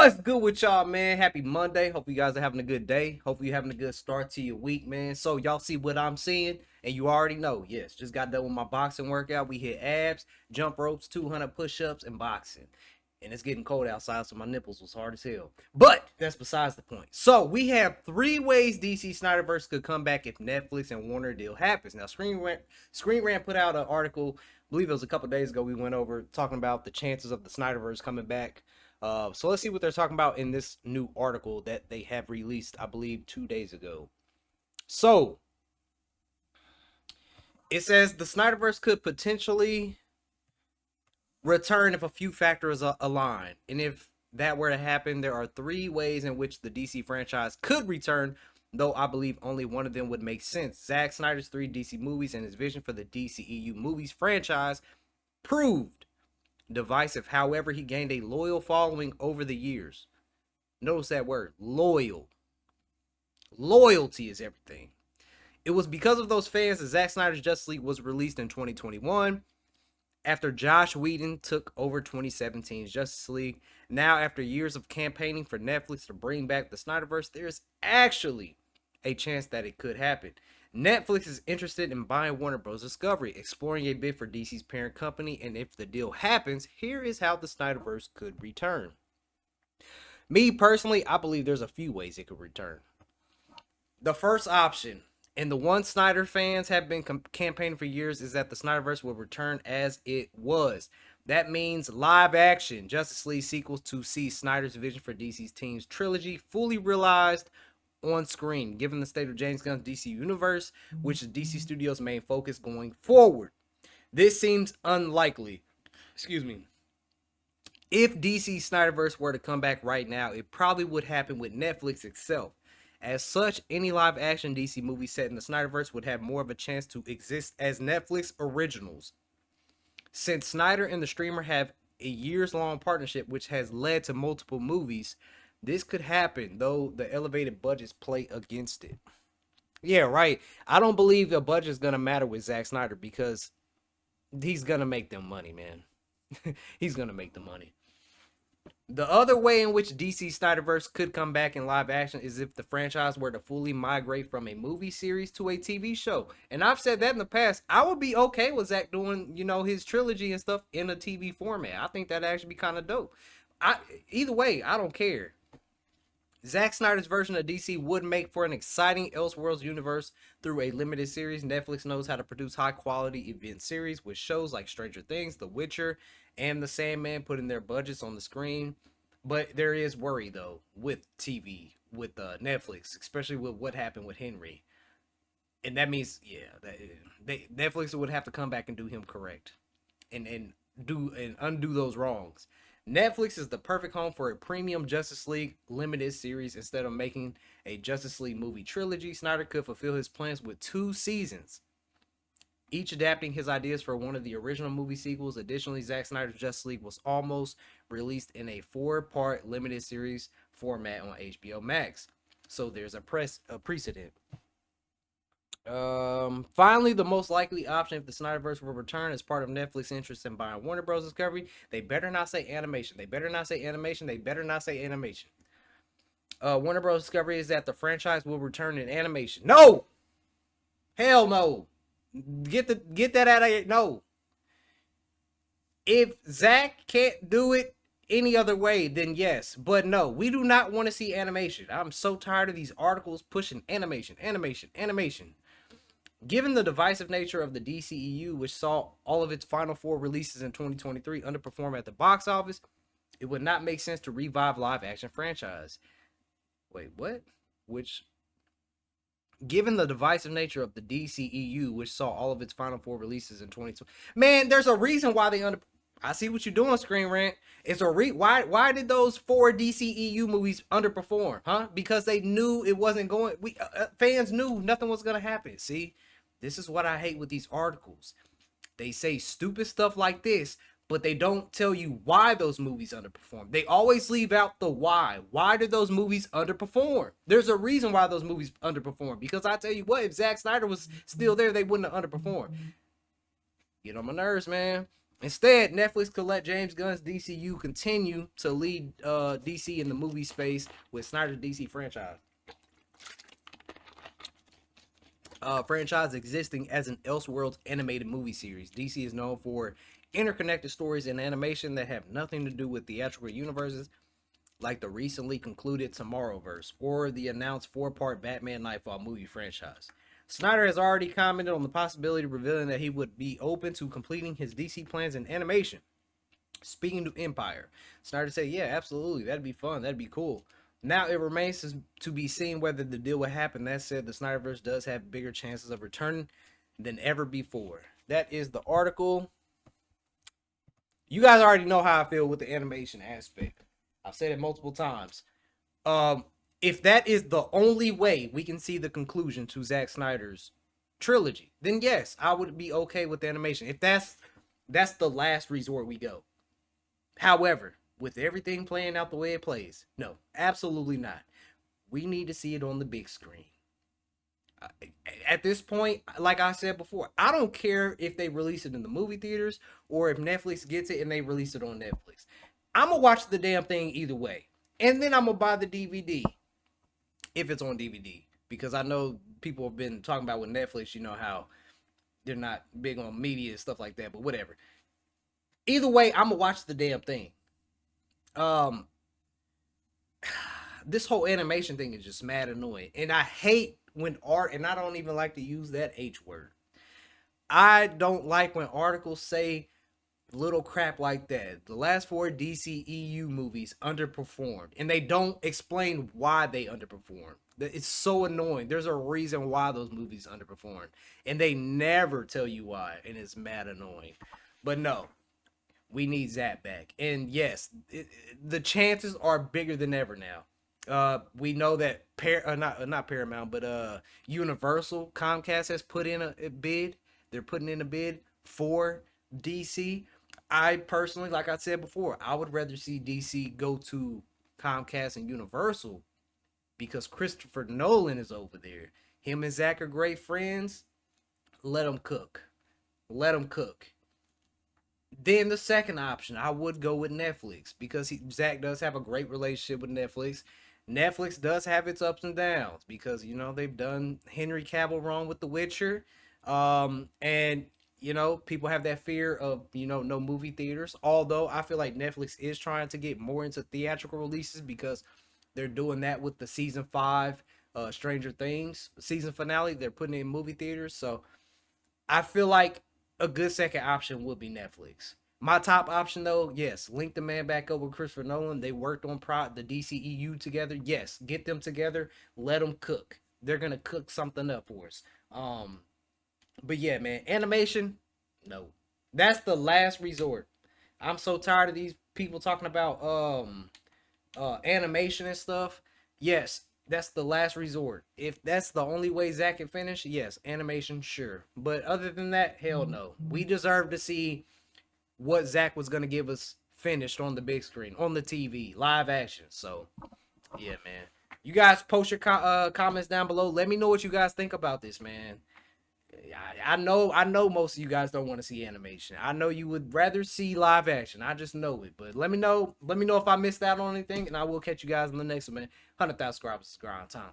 What's good with y'all, man? Happy Monday. Hope you guys are having a good day. Hope you're having a good start to your week, man. So y'all see what I'm seeing, and you already know. Yes, just got done with my boxing workout. We hit abs, jump ropes, 200 push-ups, and boxing. And it's getting cold outside, so my nipples was hard as hell. But that's besides the point. So we have three ways DC Snyderverse could come back if Netflix and Warner deal happens. Now, Screen Rant put out an article, I believe it was a couple days ago. We went over talking about the chances of the Snyderverse coming back. So let's see what they're talking about in this new article that they have released, I believe, 2 days ago. So it says the Snyderverse could potentially return if a few factors align. And if that were to happen, there are three ways in which the DC franchise could return, though I believe only one of them would make sense. Zack Snyder's 3 DC movies and his vision for the DCEU movies franchise proved divisive. However, he gained a loyal following over the years. Notice that word, loyal. Loyalty is everything. It was because of those fans that Zack Snyder's Justice League was released in 2021 after Josh Whedon took over 2017's Justice League. Now, after years of campaigning for Netflix to bring back the Snyderverse, there's actually a chance that it could happen. Netflix is interested in buying Warner Bros. Discovery, exploring a bid for DC's parent company, and if the deal happens, here is how the Snyderverse could return. Me personally, I believe there's a few ways it could return. The first option, and the one Snyder fans have been campaigning for years, is that the Snyderverse will return as it was. That means live action Justice League sequels to see Snyder's vision for DC's team's trilogy fully realized on screen, given the state of James Gunn's DC universe, which is DC Studios' main focus going forward. This seems unlikely. Excuse me. If DC Snyderverse were to come back right now, it probably would happen with Netflix itself. As such, any live-action DC movie set in the Snyderverse would have more of a chance to exist as Netflix originals. Since Snyder and the streamer have a years-long partnership which has led to multiple movies, this could happen, though the elevated budgets play against it. Yeah, right. I don't believe the budget is going to matter with Zack Snyder because he's going to make them money, man. He's going to make the money. The other way in which DC Snyderverse could come back in live action is if the franchise were to fully migrate from a movie series to a TV show. And I've said that in the past. I would be okay with Zack doing, his trilogy and stuff in a TV format. I think that'd actually be kind of dope. Either way, I don't care. Zack Snyder's version of DC would make for an exciting Elseworlds universe through a limited series. Netflix knows how to produce high-quality event series with shows like Stranger Things, The Witcher, and The Sandman putting their budgets on the screen. But there is worry, though, with TV, with Netflix, especially with what happened with Henry. And that means, Netflix would have to come back and do him correct and undo those wrongs. Netflix is the perfect home for a premium Justice League limited series. Instead of making a Justice League movie trilogy, Snyder could fulfill his plans with 2 seasons, each adapting his ideas for one of the original movie sequels. Additionally, Zack Snyder's Justice League was almost released in a 4-part limited series format on HBO Max. So there's a precedent. Finally, the most likely option if the Snyderverse will return as part of Netflix's interest in buying Warner Bros. Discovery. They better not say animation. They better not say animation. They better not say animation. Warner Bros. Discovery is that the franchise will return in animation. No! Hell no! Get that out of here. No. If Zack can't do it any other way, then yes. But no, we do not want to see animation. I'm so tired of these articles pushing animation. Given the divisive nature of the DCEU, which saw all of its final 4 releases in 2023 underperform at the box office, it would not make sense to revive live-action franchise. Wait, what? Given the divisive nature of the DCEU, which saw all of its final 4 releases in 2020, man, there's a reason why they I see what you're doing, Screen Rant. It's why did those 4 DCEU movies underperform? Huh? Because they knew it wasn't going. Fans knew nothing was gonna happen. See, this is what I hate with these articles. They say stupid stuff like this, but they don't tell you why those movies underperform. They always leave out the why. Why did those movies underperform? There's a reason why those movies underperform. Because I tell you what, if Zack Snyder was still there, they wouldn't have underperformed. Get on my nerves, man. Instead, Netflix could let James Gunn's DCU continue to lead DC in the movie space with Snyder's DC franchise existing as an Elseworlds animated movie series. DC is known for interconnected stories and animation that have nothing to do with theatrical universes, like the recently concluded Tomorrowverse or the announced four-part Batman Nightfall movie franchise. Snyder has already commented on the possibility of revealing that he would be open to completing his DC plans in animation. Speaking to Empire, Snyder said, "Yeah, absolutely, that'd be fun, that'd be cool." Now it remains to be seen whether the deal will happen. That said, the Snyderverse does have bigger chances of returning than ever before. That is the article. You guys already know how I feel with the animation aspect. I've said it multiple times. Um, if that is the only way we can see the conclusion to Zack Snyder's trilogy, then yes, I would be okay with the animation. If that's the last resort we go. However, with everything playing out the way it plays, no, absolutely not. We need to see it on the big screen. At this point, like I said before, I don't care if they release it in the movie theaters or if Netflix gets it and they release it on Netflix. I'm gonna watch the damn thing either way, and then I'm gonna buy the DVD if it's on DVD, because I know people have been talking about with Netflix, you know how they're not big on media and stuff like that, but whatever. Either way, I'm gonna watch the damn thing. Um, this whole animation thing is just mad annoying, and I hate when art, and I don't even like to use that H word. I don't like when articles say little crap like that. The last four DCEU movies underperformed, and they don't explain why they underperformed. It's so annoying. There's a reason why those movies underperformed, and they never tell you why, and it's mad annoying. But no, we need Zach back, and yes, the chances are bigger than ever now. We know that not Paramount, but Universal Comcast has put in a bid. They're putting in a bid for DC. I personally, like I said before, I would rather see DC go to Comcast and Universal because Christopher Nolan is over there. Him and Zach are great friends. Let them cook. Let them cook. Then the second option, I would go with Netflix because Zach does have a great relationship with Netflix. Netflix does have its ups and downs because they've done Henry Cavill wrong with The Witcher, and people have that fear of no movie theaters. Although I feel like Netflix is trying to get more into theatrical releases because they're doing that with the season 5 Stranger Things season finale. They're putting it in movie theaters, so I feel like a good second option would be Netflix. My top option, though, yes, link the man back up with Christopher Nolan. They worked on the DCEU together. Yes, get them together. Let them cook. They're gonna cook something up for us. But yeah, man, animation, no, that's the last resort. I'm so tired of these people talking about animation and stuff. Yes, that's the last resort. If that's the only way Zach can finish, yes, animation, sure. But other than that, hell no. We deserve to see what Zach was gonna give us finished on the big screen, on the TV, live action. So yeah, man. You guys post your comments down below. Let me know what you guys think about this, man. I know most of you guys don't want to see animation. I know you would rather see live action. I just know it. But let me know if I missed out on anything, and I will catch you guys in the next one, man. 100,000 subscribers is grind time.